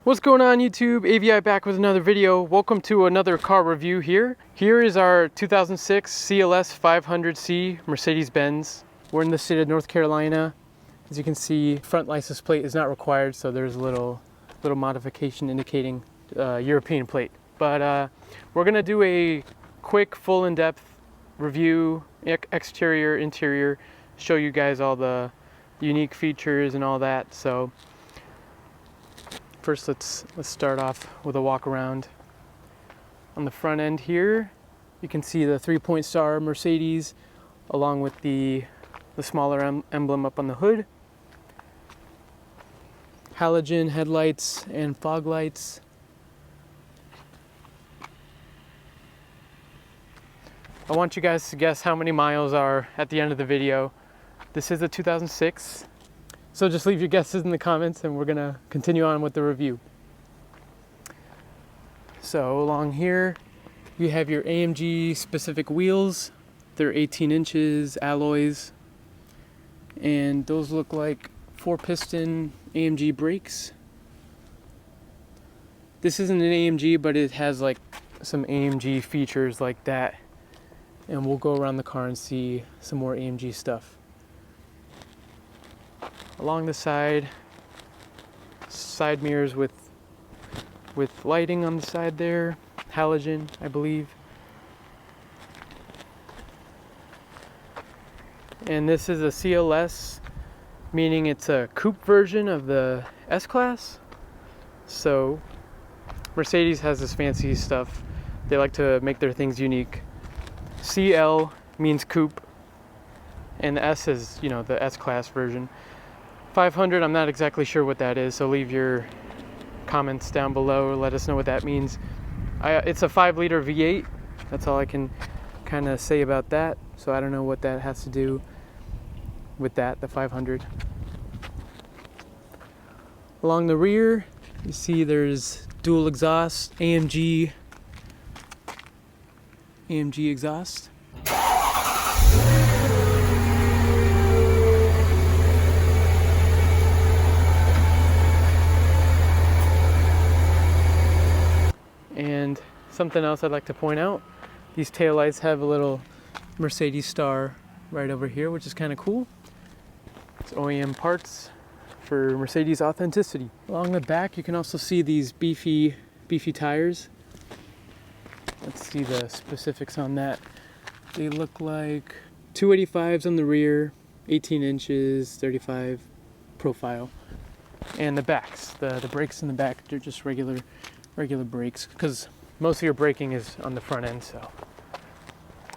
What's going on YouTube? AVI back with another video. Welcome to another car review here. Here is our 2006 CLS500C Mercedes Benz. We're in the state of North Carolina. As you can see, front license plate is not required, so there's a little modification indicating European plate. But we're gonna do a quick, full in-depth review, exterior, interior, show you guys all the unique features and all that. So first, let's start off with a walk around. On the front end here, you can see the 3-point star Mercedes along with the smaller emblem up on the hood. Halogen headlights and fog lights. I want you guys to guess how many miles are at the end of the video. This is a 2006. So just leave your guesses in the comments and we're gonna continue on with the review. So along here, you have your AMG specific wheels. They're 18 inches alloys. And those look like 4-piston AMG brakes. This isn't an AMG, but it has like some AMG features like that. And we'll go around the car and see some more AMG stuff. Along the side mirrors with lighting on the side there, halogen, I believe. And this is a CLS, meaning it's a coupe version of the S-Class. So Mercedes has this fancy stuff. They like to make their things unique. CL means coupe, and the S is, the S-Class version. 500, I'm not exactly sure what that is, so leave your comments down below. Let us know what that means. It's a 5-liter V8. That's all I can kind of say about that. So I don't know what that has to do with that, the 500. Along the rear, you see there's dual exhaust, AMG exhaust. And something else I'd like to point out, these taillights have a little Mercedes star right over here, which is kind of cool. It's OEM parts for Mercedes authenticity. Along the back, you can also see these beefy tires. Let's see the specifics on that. They look like 285s on the rear, 18 inches, 35 profile. And the backs, the brakes in the back, they're just regular brakes, because most of your braking is on the front end. So,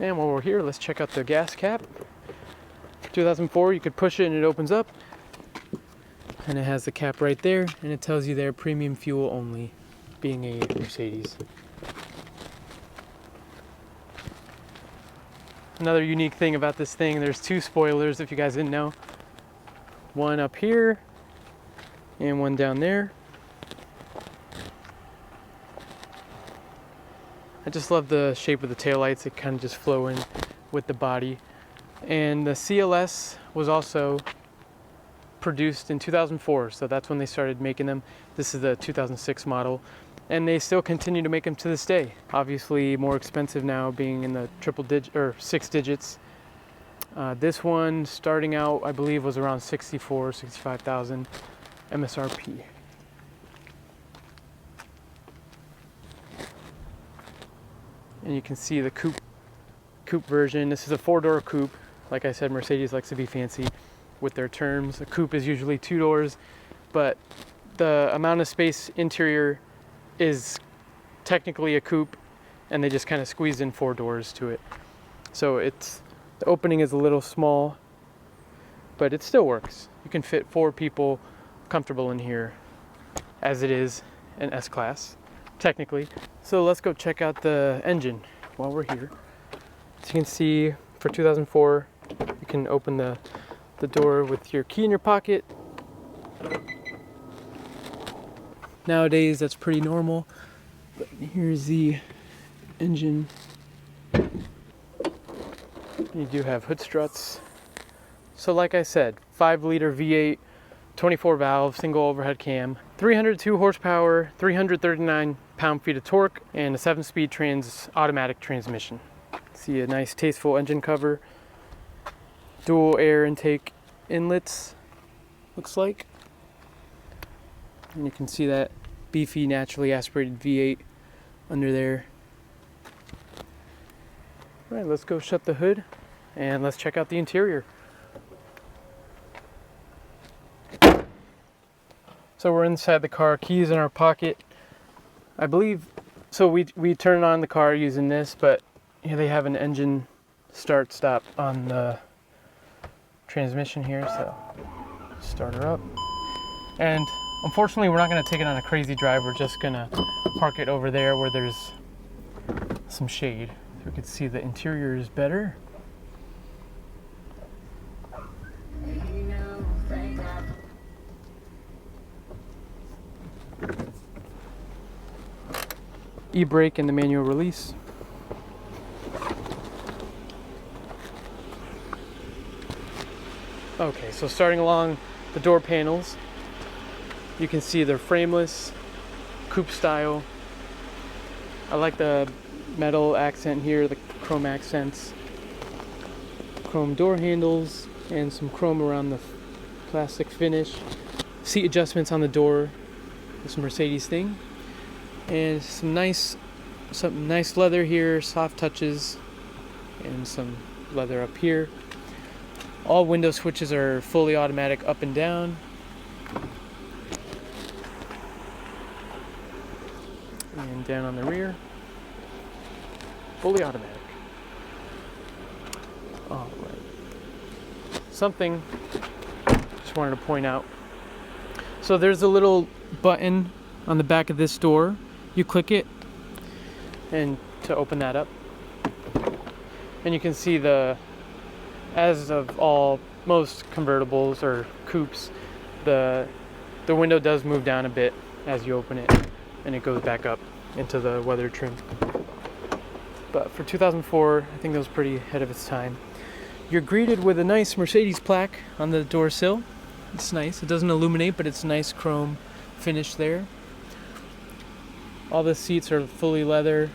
and while we're here, let's check out the gas cap. 2004, you could push it and it opens up, and it has the cap right there, and it tells you there premium fuel only, being a Mercedes. Another unique thing about this thing, there's 2 spoilers, if you guys didn't know. One up here and one down there. I just love the shape of the taillights. It kind of just flow in with the body. And the CLS was also produced in 2004, so that's when they started making them. This is the 2006 model, and they still continue to make them to this day. Obviously more expensive now, being in the 6 digits. This one starting out, I believe, was around 65,000 MSRP. And you can see the coupe version. This is a 4-door coupe. Like I said, Mercedes likes to be fancy with their terms. A coupe is usually 2 doors, but the amount of space interior is technically a coupe, and they just kind of squeezed in 4 doors to it. So the opening is a little small, but it still works. You can fit 4 people comfortable in here, as it is an S-Class, technically. So let's go check out the engine while we're here. As you can see, for 2004, you can open the door with your key in your pocket. Nowadays, that's pretty normal. But here's the engine. You do have hood struts. So like I said, 5-liter V8, 24 valve, single overhead cam. 302 horsepower, 339 pound-feet of torque, and a 7-speed automatic transmission. See a nice tasteful engine cover, dual air intake inlets, looks like. And you can see that beefy naturally aspirated V8 under there. All right, let's go shut the hood and let's check out the interior. So we're inside the car, keys in our pocket. I believe, so we turn on the car using this, but here they have an engine start stop on the transmission here, so start her up. And unfortunately, we're not gonna take it on a crazy drive. We're just gonna park it over there where there's some shade. So we can see the interior is better. E-brake and the manual release. Okay, so starting along the door panels, you can see they're frameless, coupe style. I like the metal accent here, the chrome accents. Chrome door handles and some chrome around the plastic finish. Seat adjustments on the door, this Mercedes thing. And some nice leather here, soft touches, and some leather up here. All window switches are fully automatic up and down. And down on the rear, fully automatic. All right. Something just wanted to point out. So there's a little button on the back of this door. You click it and to open that up. And you can see as of most convertibles or coupes, the window does move down a bit as you open it, and it goes back up into the weather trim. But for 2004, I think that was pretty ahead of its time. You're greeted with a nice Mercedes plaque on the door sill. It's nice. It doesn't illuminate, but it's a nice chrome finish there. All the seats are fully leather.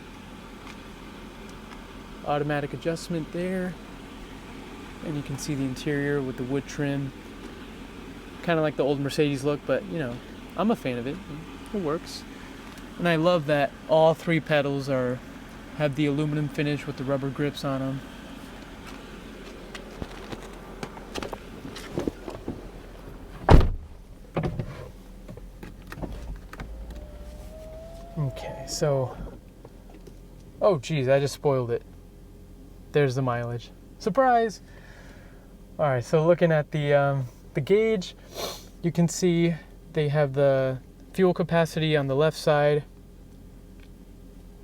Automatic adjustment there. And you can see the interior with the wood trim. Kind of like the old Mercedes look, but you know, I'm a fan of it. It works. And I love that all 3 pedals have the aluminum finish with the rubber grips on them. Okay, so, oh geez, I just spoiled it. There's the mileage. Surprise! All right, so looking at the gauge, you can see they have the fuel capacity on the left side,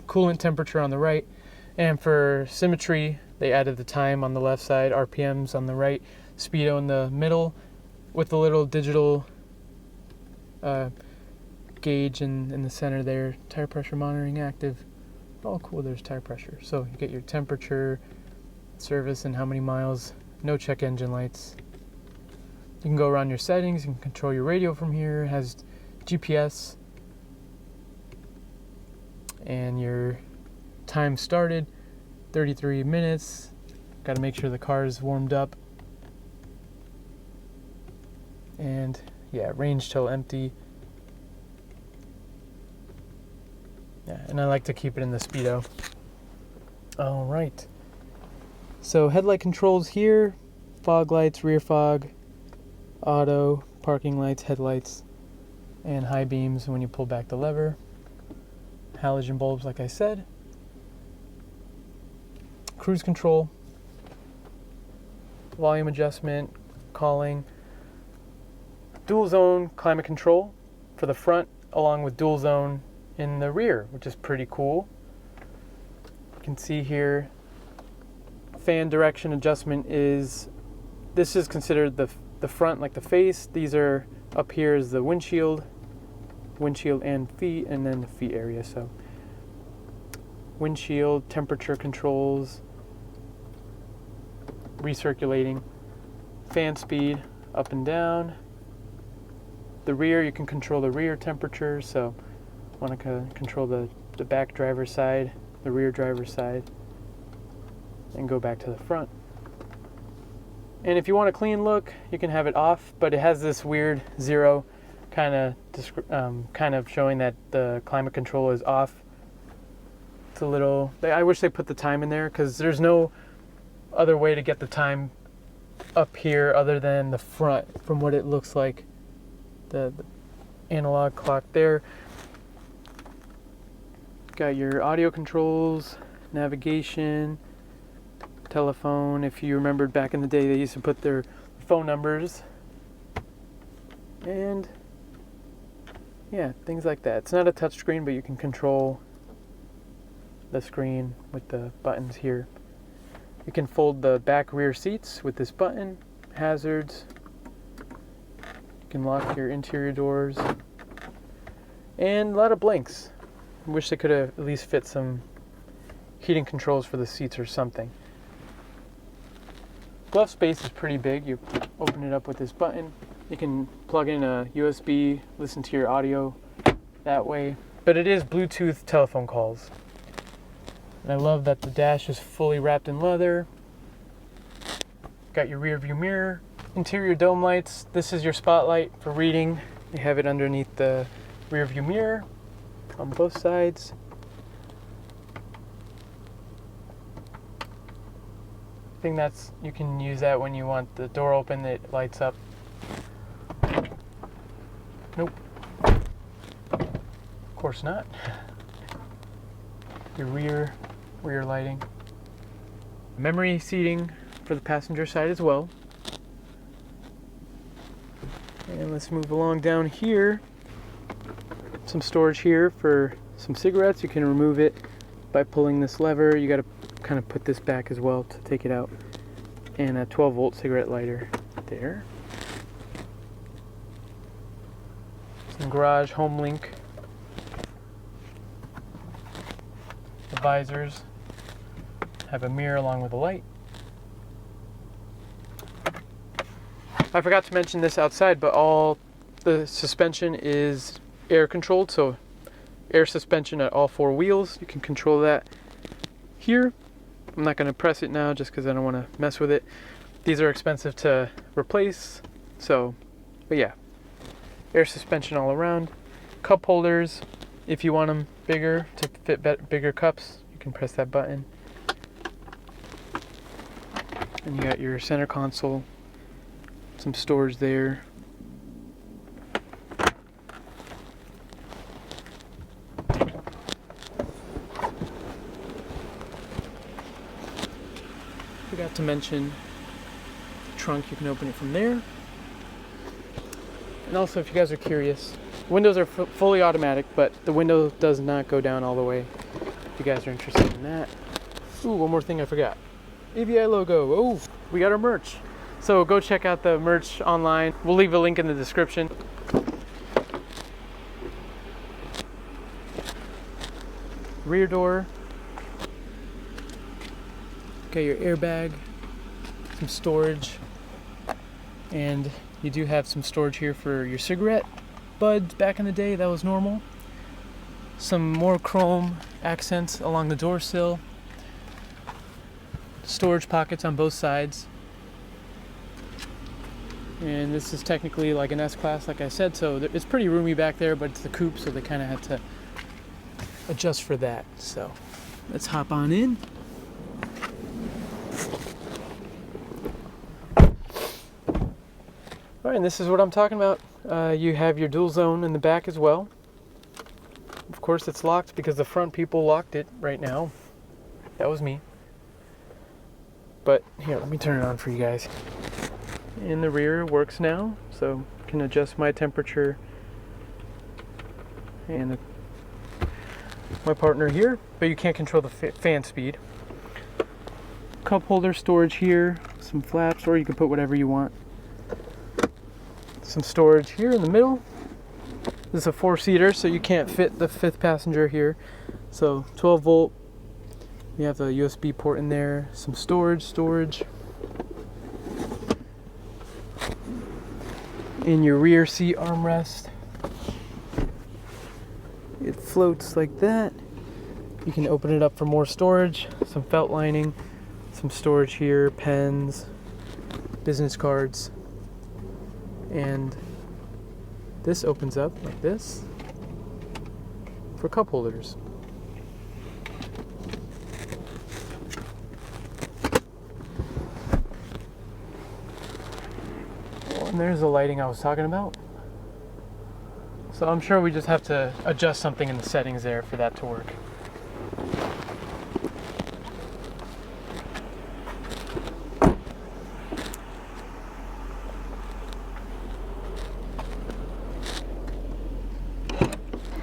coolant temperature on the right, and for symmetry, they added the time on the left side, RPMs on the right, speedo in the middle, with the little digital gauge in the center there. Tire pressure monitoring active. Oh cool, there's tire pressure. So you get your temperature, service, and how many miles. No check engine lights. You can go around your settings. You can control your radio from here. It has GPS and your time started, 33 minutes. Got to make sure the car is warmed up. And yeah, range till empty. Yeah, and I like to keep it in the speedo. All right. So headlight controls here, fog lights, rear fog, auto, parking lights, headlights, and high beams when you pull back the lever. Halogen bulbs, like I said. Cruise control, volume adjustment, calling, dual zone climate control for the front, along with dual zone in the rear, which is pretty cool. You can see here, fan direction adjustment this is considered the front, like the face. These are up here is the windshield and feet, and then the feet area. So windshield, temperature controls, recirculating, fan speed up and down, The rear, you can control the rear temperature, so want to control the back driver's side, the rear driver's side, and go back to the front. And if you want a clean look, you can have it off, but it has this weird zero kind of showing that the climate control is off. It's a little, I wish they put the time in there, because there's no other way to get the time up here other than the front from what it looks like. The analog clock there. Got your audio controls, navigation, telephone. If you remembered back in the day, they used to put their phone numbers, and yeah, things like that. It's not a touch screen, but you can control the screen with the buttons here. You can fold the back rear seats with this button, hazards. You can lock your interior doors, and a lot of blinks. I wish they could have at least fit some heating controls for the seats or something. Glove space is pretty big. You open it up with this button. You can plug in a USB, listen to your audio that way. But it is Bluetooth telephone calls. And I love that the dash is fully wrapped in leather. Got your rear view mirror, interior dome lights. This is your spotlight for reading. You have it underneath the rear view mirror on both sides. I think that's, you can use that when you want the door open, it lights up. Nope. Of course not. Your rear lighting. Memory seating for the passenger side as well. And let's move along down here. Some storage here for some cigarettes. You can remove it by pulling this lever. You got to kind of put this back as well to take it out. And a 12-volt cigarette lighter there. Some garage home link. The visors have a mirror along with a light. I forgot to mention this outside, but all the suspension is air controlled, so air suspension at all 4 wheels. You can control that here. I'm not going to press it now just because I don't want to mess with it. These are expensive to replace, so, but yeah, air suspension all around. Cup holders, if you want them bigger to fit bigger cups, you can press that button. And you got your center console, some storage there. Forgot to mention the trunk, you can open it from there. And also, if you guys are curious, windows are fully automatic, but the window does not go down all the way. If you guys are interested in that. Ooh, one more thing I forgot. AVI logo. Oh, we got our merch. So go check out the merch online. We'll leave a link in the description. Rear door. Got your airbag, some storage, and you do have some storage here for your cigarette buds. Back in the day, that was normal. Some more chrome accents along the door sill. Storage pockets on both sides. And this is technically like an S-Class, like I said, so it's pretty roomy back there, but it's the coupe, so they kind of had to adjust for that. So let's hop on in. All right, and this is what I'm talking about. You have your dual zone in the back as well. Of course, it's locked because the front people locked it right now. That was me. But here, let me turn it on for you guys. In the rear works now, so I can adjust my temperature and my partner here, but you can't control the fan speed. Cup holder storage here, some flaps, or you can put whatever you want. Some storage here in the middle. This is a 4-seater, so you can't fit the 5th passenger here. So 12 volt. You have a USB port in there. Some storage. in your rear seat armrest. It floats like that. You can open it up for more storage, some felt lining, some storage here, pens, business cards, and this opens up like this for cup holders. And there's the lighting I was talking about. So I'm sure we just have to adjust something in the settings there for that to work.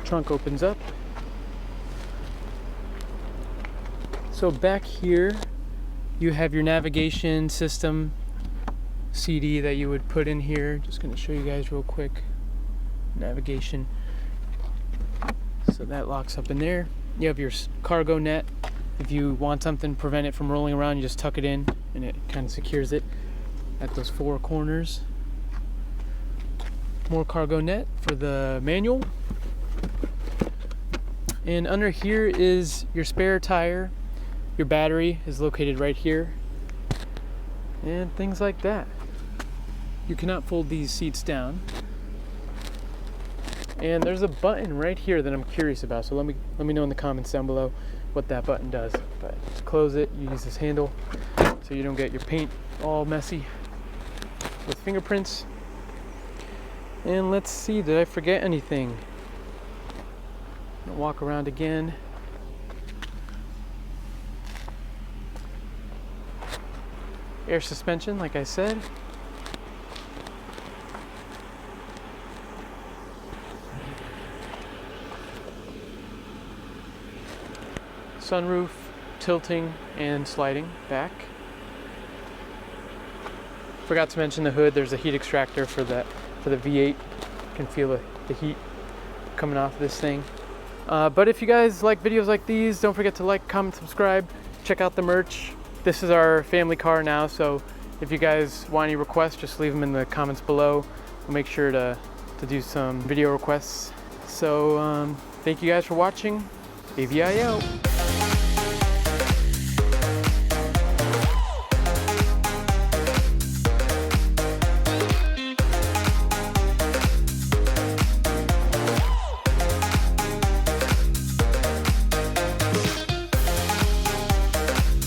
Trunk opens up. So back here you have your navigation system CD that you would put in here. Just going to show you guys real quick. Navigation. So that locks up in there. You have your cargo net. If you want something to prevent it from rolling around, you just tuck it in and it kind of secures it at those four corners. More cargo net for the manual. And under here is your spare tire. Your battery is located right here. And things like that. You cannot fold these seats down. And there's a button right here that I'm curious about. So let me know in the comments down below what that button does. But to close it, you use this handle so you don't get your paint all messy with fingerprints. And let's see, did I forget anything? Walk around again. Air suspension, like I said. Sunroof, tilting and sliding back. Forgot to mention the hood. There's a heat extractor for the V8. You can feel the heat coming off this thing. But if you guys like videos like these, don't forget to like, comment, subscribe. Check out the merch. This is our family car now, so if you guys want any requests, just leave them in the comments below. We'll make sure to do some video requests. So thank you guys for watching. AVI out.